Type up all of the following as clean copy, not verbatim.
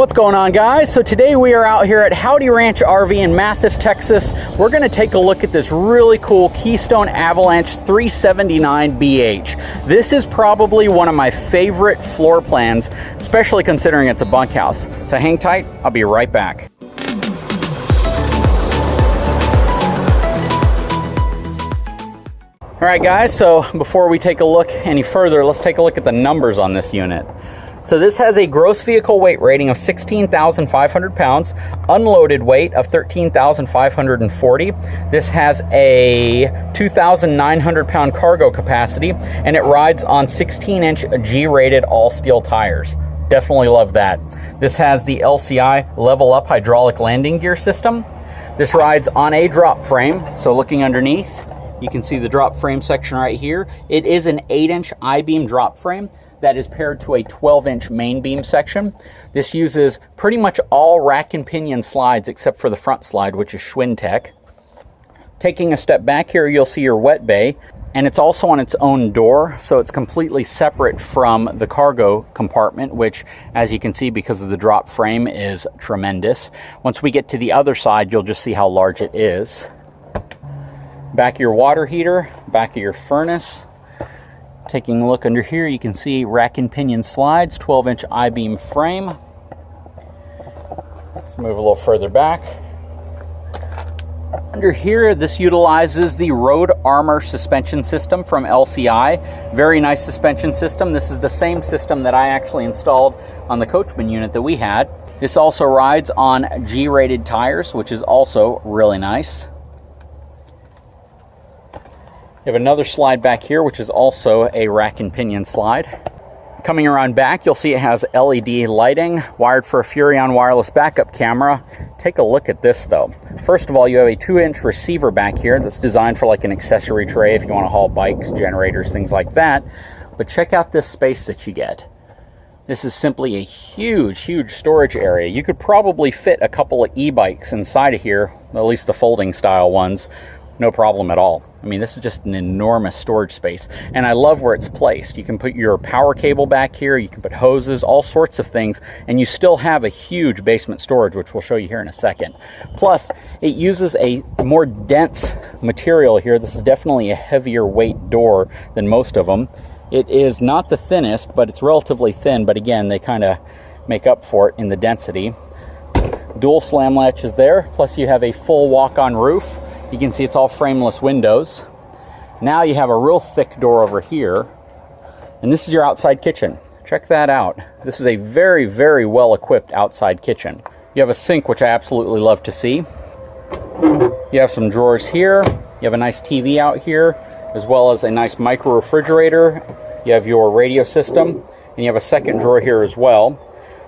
What's going on, guys? So today we are out here at Howdy Ranch RV in Mathis, Texas. We're going to take a look at this really cool Keystone Avalanche 379BH. This is probably one of my favorite floor plans, especially considering it's a bunkhouse. So hang tight, I'll be right back. All right, guys, so before we take a look any further, let's take a look at the numbers on this unit. So this has a gross vehicle weight rating of 16,500 pounds, unloaded weight of 13,540. This has a 2,900 pound cargo capacity, and it rides on 16-inch G-rated all-steel tires. Definitely love that. This has the LCI level up hydraulic landing gear system. This rides on a drop frame, so looking underneath, you can see the drop frame section right here. It is an 8-inch I-beam drop frame that is paired to a 12-inch main beam section. This uses pretty much all rack and pinion slides except for the front slide, which is Schwinn-Tech. Taking a step back here, you'll see your wet bay, and it's also on its own door, so it's completely separate from the cargo compartment, which, as you can see, because of the drop frame, is tremendous. Once we get to the other side, you'll just see how large it is. Back of your water heater, back of your furnace. Taking a look under here, you can see rack and pinion slides, 12-inch I-beam frame. Let's move a little further back. Under here, this utilizes the Road Armor suspension system from LCI. Very nice suspension system. This is the same system that I actually installed on the Coachman unit that we had. This also rides on G-rated tires, which is also really nice. You have another slide back here, which is also a rack and pinion slide. Coming around back, you'll see it has LED lighting, wired for a Furrion wireless backup camera. Take a look at this, though. First of all, you have a 2-inch receiver back here that's designed for like an accessory tray if you want to haul bikes, generators, things like that. But check out this space that you get. This is simply a huge, huge storage area. You could probably fit a couple of e-bikes inside of here, at least the folding style ones. No problem at all. I mean, this is just an enormous storage space, and I love where it's placed. You can put your power cable back here, you can put hoses, all sorts of things, and you still have a huge basement storage, which we'll show you here in a second. Plus, it uses a more dense material here. This is definitely a heavier weight door than most of them. It is not the thinnest, but it's relatively thin, but again, they kind of make up for it in the density. Dual slam latch is there, plus you have a full walk-on roof. You can see it's all frameless windows. Now you have a real thick door over here, and this is your outside kitchen. Check that out. This is a very, very well-equipped outside kitchen. You have a sink, which I absolutely love to see. You have some drawers here. You have a nice TV out here, as well as a nice micro refrigerator. You have your radio system, and you have a second drawer here as well.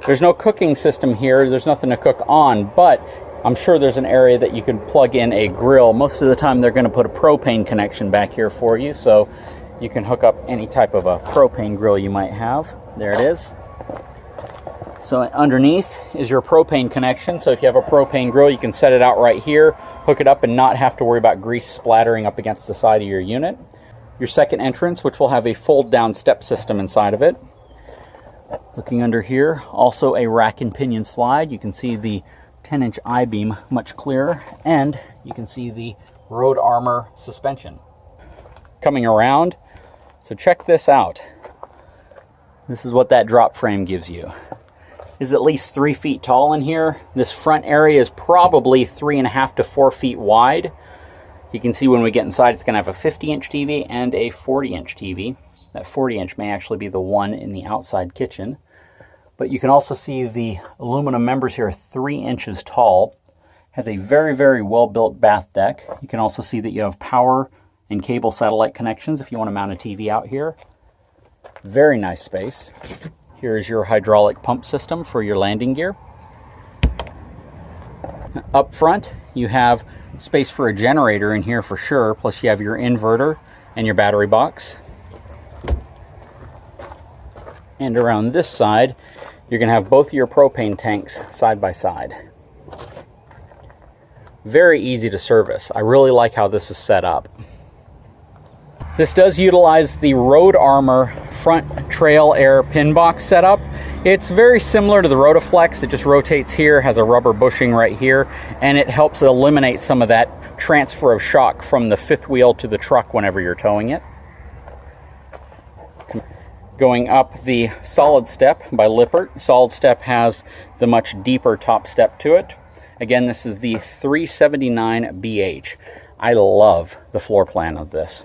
There's no cooking system here. There's nothing to cook on, but I'm sure there's an area that you can plug in a grill. Most of the time they're going to put a propane connection back here for you, so you can hook up any type of a propane grill you might have. There it is. So underneath is your propane connection, so if you have a propane grill, you can set it out right here, hook it up, and not have to worry about grease splattering up against the side of your unit. Your second entrance, which will have a fold-down step system inside of it. Looking under here, also a rack and pinion slide. You can see the 10-inch I-beam much clearer, and you can see the Road Armor suspension. Coming around, so check this out. This is what that drop frame gives you. It's at least 3 feet tall in here. This front area is probably 3.5 to 4 feet wide. You can see when we get inside, it's going to have a 50-inch TV and a 40-inch TV. That 40-inch may actually be the one in the outside kitchen. But you can also see the aluminum members here are 3 inches tall. Has a very, very well-built bath deck. You can also see that you have power and cable satellite connections if you want to mount a TV out here. Very nice space. Here is your hydraulic pump system for your landing gear. Up front, you have space for a generator in here for sure, plus you have your inverter and your battery box. And around this side, you're going to have both of your propane tanks side by side. Very easy to service. I really like how this is set up. This does utilize the Road Armor front trail air pin box setup, It's very similar to the Rotaflex. It just rotates here, has a rubber bushing right here, and it helps eliminate some of that transfer of shock from the fifth wheel to the truck whenever you're towing it. Going up the Solid Step by Lippert. Solid Step has the much deeper top step to it. Again, this is the 379BH. I love the floor plan of this.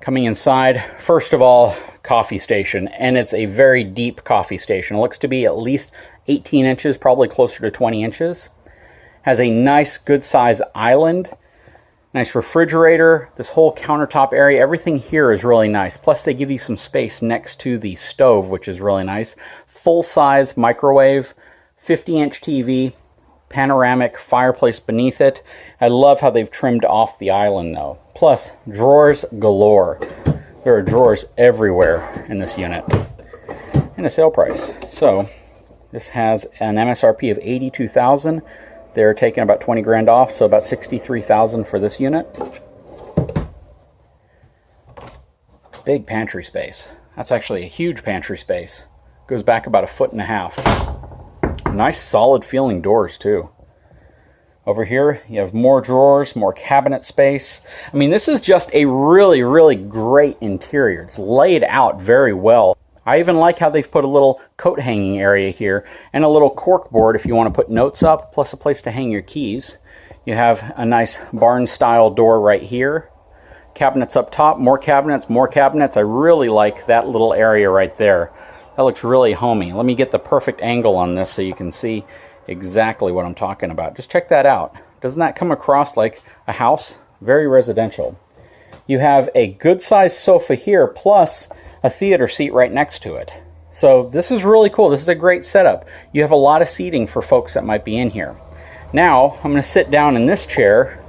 Coming inside, first of all, coffee station, and it's a very deep coffee station. It looks to be at least 18 inches, probably closer to 20 inches. Has a nice, good size island, nice refrigerator, this whole countertop area, everything here is really nice. Plus they give you some space next to the stove, which is really nice. Full-size microwave, 50-inch TV, panoramic fireplace beneath it. I love how they've trimmed off the island though. Plus, drawers galore. There are drawers everywhere in this unit. And a sale price. So, this has an MSRP of $82,000. They're taking about 20 grand off, so about $63,000 for this unit. Big pantry space. That's actually a huge pantry space. Goes back about 1.5 feet. Nice solid feeling doors too. Over here you have more drawers, more cabinet space. I mean, this is just a really, really great interior. It's laid out very well. I even like how they've put a little coat hanging area here and a little cork board if you want to put notes up, plus a place to hang your keys. You have a nice barn style door right here. Cabinets up top, more cabinets, more cabinets. I really like that little area right there. That looks really homey. Let me get the perfect angle on this so you can see exactly what I'm talking about. Just check that out. Doesn't that come across like a house? Very residential. You have a good sized sofa here plus a theater seat right next to it. So this is really cool. This is a great setup. You have a lot of seating for folks that might be in here. Now I'm going to sit down in this chair,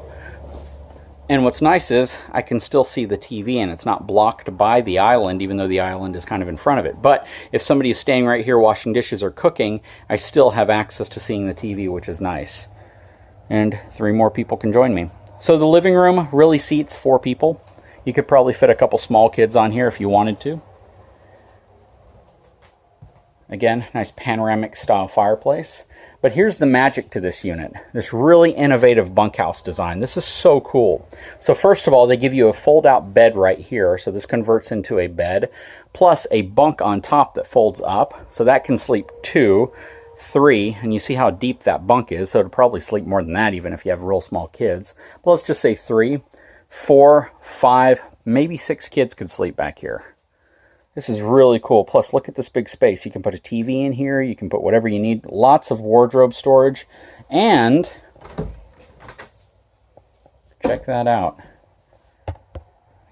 and what's nice is I can still see the TV and it's not blocked by the island, even though the island is kind of in front of it. But if somebody is staying right here washing dishes or cooking, I still have access to seeing the TV, which is nice. And 3 more people can join me. So the living room really seats 4 people. You could probably fit a couple small kids on here if you wanted to. Again, nice panoramic style fireplace. But here's the magic to this unit. This really innovative bunkhouse design. This is so cool. So first of all, they give you a fold-out bed right here. So this converts into a bed, plus a bunk on top that folds up. So that can sleep 2, 3, and you see how deep that bunk is. So it'll probably sleep more than that even if you have real small kids. But let's just say 3, 4, 5, maybe 6 kids could sleep back here. This is really cool. Plus, look at this big space. You can put a TV in here. You can put whatever you need. Lots of wardrobe storage. And check that out.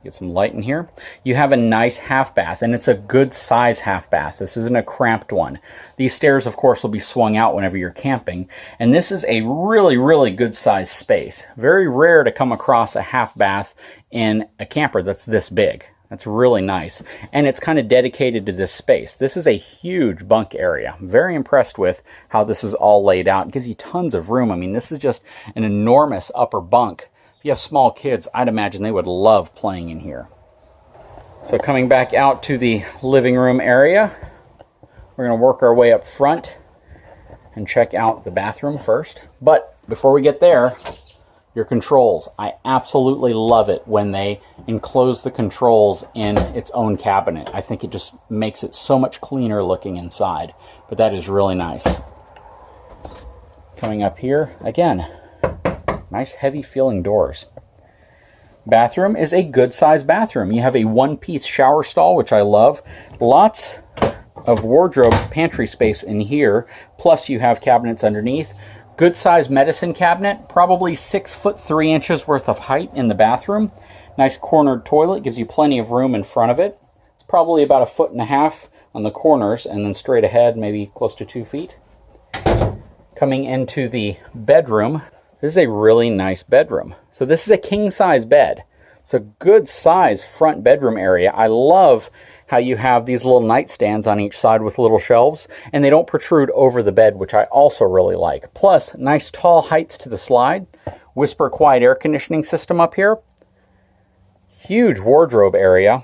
Get some light in here. You have a nice half bath, and it's a good size half bath. This isn't a cramped one. These stairs, of course, will be swung out whenever you're camping. And this is a really, really good size space. Very rare to come across a half bath in a camper that's this big. That's really nice. And it's kind of dedicated to this space. This is a huge bunk area. I'm very impressed with how this is all laid out. It gives you tons of room. I mean, this is just an enormous upper bunk. If you have small kids, I'd imagine they would love playing in here. So coming back out to the living room area, we're going to work our way up front and check out the bathroom first. But before we get there, your controls. I absolutely love it when they enclose the controls in its own cabinet. I think it just makes it so much cleaner looking inside. But that is really nice. Coming up here, again, nice heavy feeling doors. Bathroom is a good sized bathroom. You have a 1-piece shower stall, which I love. Lots of wardrobe pantry space in here. Plus you have cabinets underneath. Good sized medicine cabinet, probably 6 foot 3 inches worth of height in the bathroom. Nice cornered toilet, gives you plenty of room in front of it. It's probably about 1.5 feet on the corners, and then straight ahead, maybe close to 2 feet. Coming into the bedroom, this is a really nice bedroom. So this is a king size bed. It's a good size front bedroom area. I love how you have these little nightstands on each side with little shelves, and they don't protrude over the bed, which I also really like. Plus, nice tall heights to the slide. Whisper quiet air conditioning system up here. Huge wardrobe area,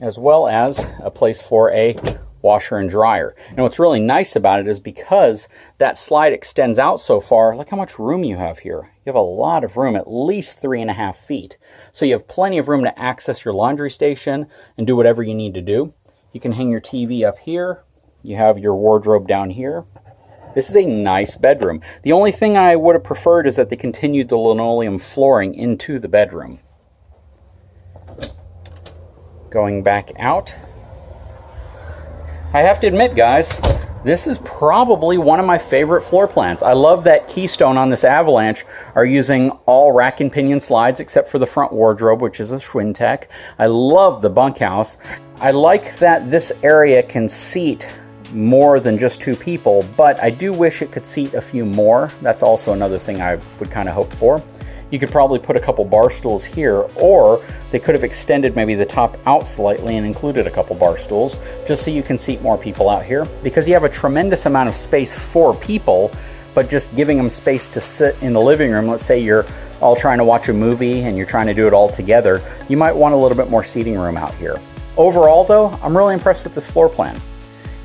as well as a place for a washer and dryer. And what's really nice about it is because that slide extends out so far, look how much room you have here. You have a lot of room, at least 3.5 feet. So you have plenty of room to access your laundry station and do whatever you need to do. You can hang your TV up here. You have your wardrobe down here. This is a nice bedroom. The only thing I would have preferred is that they continued the linoleum flooring into the bedroom. Going back out. I have to admit, guys, this is probably one of my favorite floor plans. I love that Keystone on this Avalanche are using all rack and pinion slides except for the front wardrobe, which is a Schwintek. I love the bunkhouse. I like that this area can seat more than just 2 people, but I do wish it could seat a few more. That's also another thing I would kind of hope for. You could probably put a couple bar stools here, or they could have extended maybe the top out slightly and included a couple bar stools, just so you can seat more people out here. Because you have a tremendous amount of space for people, but just giving them space to sit in the living room. Let's say you're all trying to watch a movie and you're trying to do it all together, you might want a little bit more seating room out here. Overall though, I'm really impressed with this floor plan.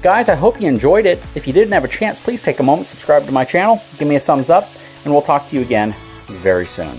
Guys, I hope you enjoyed it. If you didn't have a chance, please take a moment, subscribe to my channel, give me a thumbs up, and we'll talk to you again very soon.